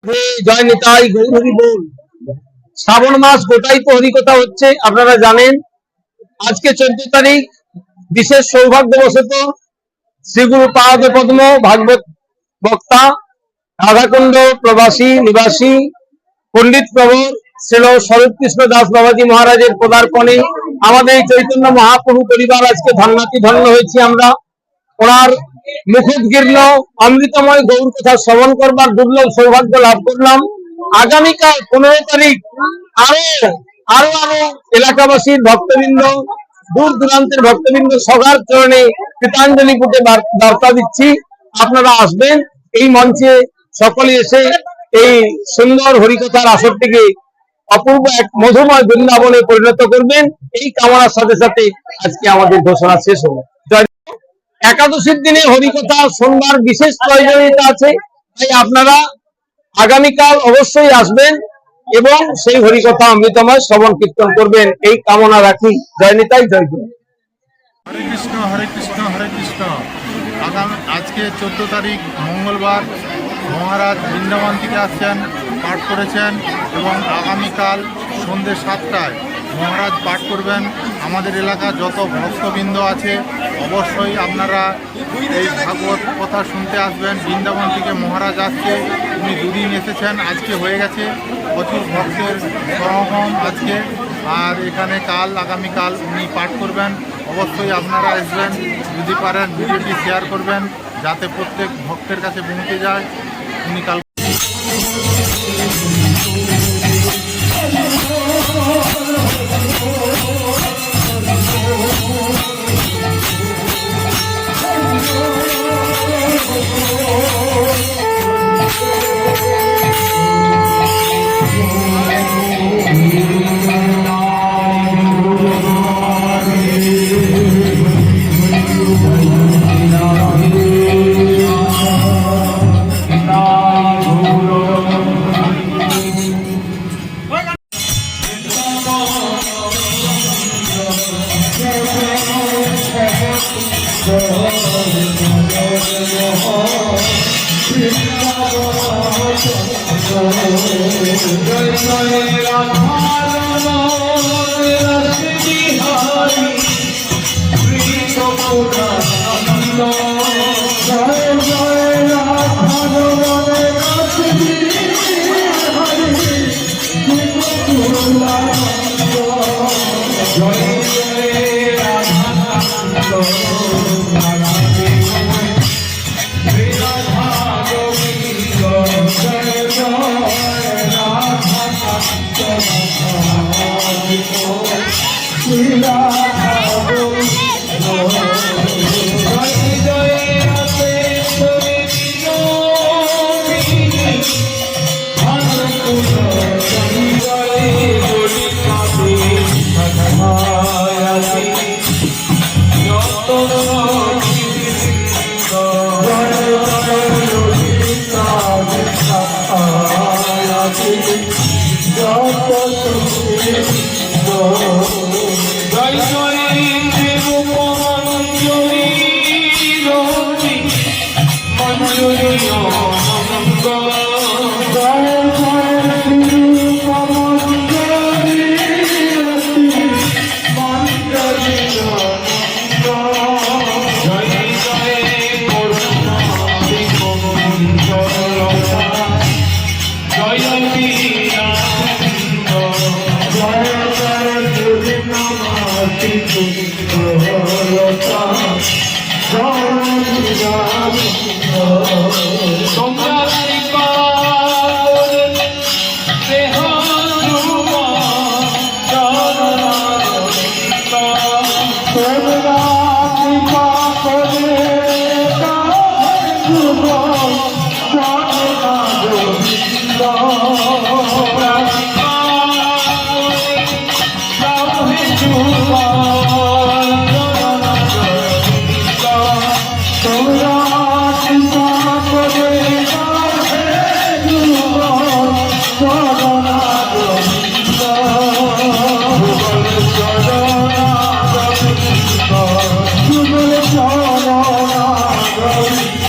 জয় নিতাই গৌর হরি বল। শ্রাবণ মাস গোটাই তো হরিকথা হচ্ছে, আপনারা জানেন। আজকে 14 তারিখ বিশেষ সৌভাগ্যবশত শ্রীগুরু পাদ পদ্ম ভাগবত বক্তা রাধাকুণ্ড প্রবাসী নিবাসী পণ্ডিত প্রবর শ্রীল শরৎকৃষ্ণ দাস বাবাজি মহারাজের পদার্পণে আমাদের এই চৈতন্য মহাপ্রভু পরিবার আজকে ধন্যাতি ধন্য হয়েছি। আমরা ওনার মুখোদ্গীর্ণ অমৃতময় গৌর কথা শ্রবণ করবার দুর্লভ সৌভাগ্য লাভ করলাম। আগামীকাল 15 তারিখ আরো এলাকাবাসীর ভক্তবৃন্দ, দূর দূরান্তের ভক্তবৃন্দ সবার চরণে কৃতাঞ্জলি পুটে বার্তা দিচ্ছি, আপনারা আসবেন। এই মঞ্চে সকলে এসে এই সুন্দর হরিকথার আসরটিকে অপূর্ব এক মধুময় বৃন্দাবনে পরিণত করবেন, এই কামনার সাথে সাথে আজকে আমাদের ঘোষণা শেষ হলো। একাদশীর দিনে হরিকথা শোনবার বিশেষ প্রয়োজনীয়তা আছে, তাই আপনারা আগামীকাল অবশ্যই আসবেন এবং সেই হরিকথা অমৃতময় শ্রবণ কীর্তন করবেন, এই কামনা রাখি। জয় নিতাই জয় গুরু। হরে কৃষ্ণ হরে কৃষ্ণ হরে কৃষ্ণ। আজকে 14 তারিখ মঙ্গলবার মহারাজ বৃন্দাবন থেকে আসছেন, পাঠ করেছেন এবং আগামীকাল সন্ধ্যে 7টায় মহারাজ পাঠ করবেন। আমাদের এলাকার যত ভক্তবৃন্দ আছে অবশ্যই আপনারা এই ভাগবত কথা শুনতে আসবেন। বৃন্দাবন থেকে মহারাজ আসছে, উনি দুদিন এসেছেন, আজকে হয়ে গেছে। প্রচুর ভক্তের সমাগম আজকে, আর এখানে আগামীকাল উনি পাঠ করবেন। অবশ্যই আপনারা আসবেন, যদি পারেন ভিডিওটি শেয়ার করবেন যাতে প্রত্যেক ভক্তের কাছে পৌঁছে যায়। উনি কাল Oh